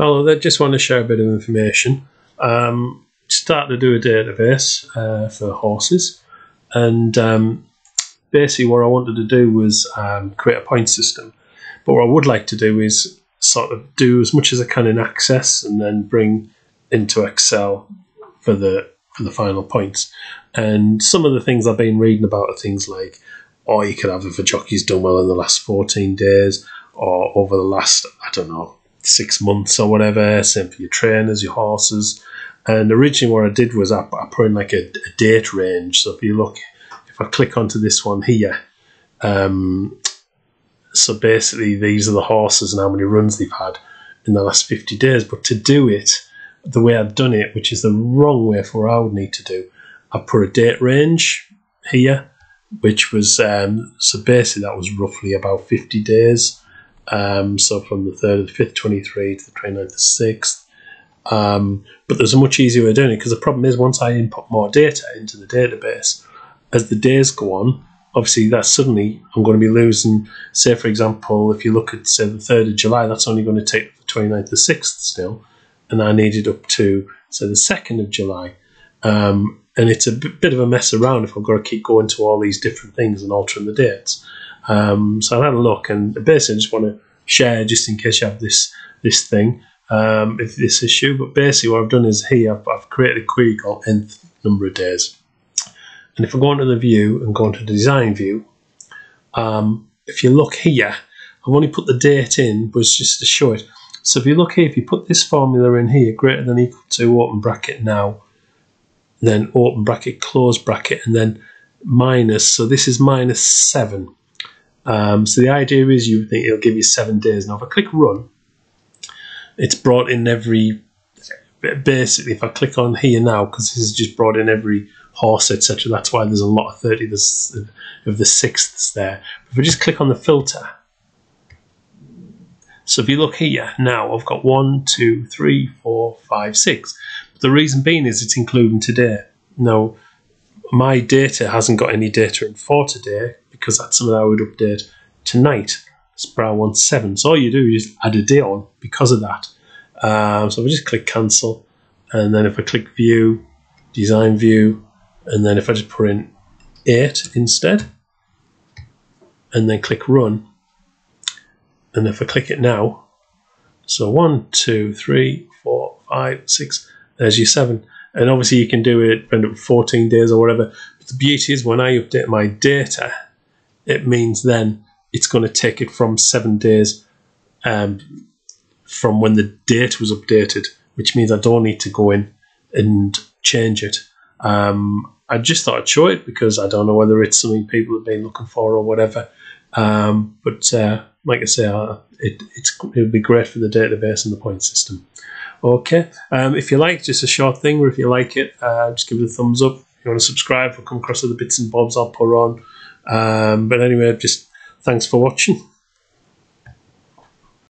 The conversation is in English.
Hello, I just want to share a bit of information. Start to do a database for horses, and basically what I wanted to do was create a point system. But what I would like to do is sort of do as much as I can in Access, and then bring into Excel for the final points. And some of the things I've been reading about are things like, oh, you could have if a jockey's done well in the last 14 days, or over the last, I don't know, 6 months or whatever. Same for your trainers, your horses. And originally what I did was I put in like a date range. So if you look, if I click onto this one here, so basically these are the horses and how many runs they've had in the last 50 days. But to do it the way I've done it, which is the wrong way for what I would need to do, I put a date range here, which was, so basically that was roughly about 50 days. So from the 3rd of the 5th, 23 to the 29th of the 6th. But there's a much easier way of doing it, because the problem is once I input more data into the database, as the days go on, obviously that suddenly I'm going to be losing, say for example, if you look at say the 3rd of July, that's only going to take the 29th of the 6th still, and I need it up to say the 2nd of July. And it's a bit of a mess around if I've got to keep going to all these different things and altering the dates. So I had a look, and basically I just want to share, just in case you have this thing, if this issue. But basically what I've done is here I've created a query called nth number of days. And if I go into the view and go into the design view, if you look here, I've only put the date in, but it's just to show it. So if you look here, if you put this formula in here, greater than equal to open bracket now, then open bracket, close bracket, and then minus, so this is -7. So the idea is you think it'll give you 7 days. Now if I click run, it's brought in every, basically if I click on here now, because this is just brought in every horse, etc. That's why there's a lot of 30 of the 6ths there. If I just click on the filter, so if you look here now, I've got 1, 2, 3, 4, 5, 6. But the reason being is it's including today. Now my data hasn't got any data in for today, because that's something I would update tonight. Sprout 17. So all you do is add a day on because of that. So if I just click cancel, and then if I click view, design view, and then if I just put in 8 instead, and then click run, and if I click it now, so 1, 2, 3, 4, 5, 6, there's your 7. And obviously you can do it, end up 14 days or whatever. But the beauty is when I update my data, it means then it's going to take it from 7 days from when the date was updated, which means I don't need to go in and change it. I just thought I'd show it because I don't know whether it's something people have been looking for or whatever. But like I say, it would be great for the database and the point system. Okay, if you like, just a short thing, or if you like it, just give it a thumbs up. If you want to subscribe or come across other bits and bobs I'll put on. But anyway, just thanks for watching.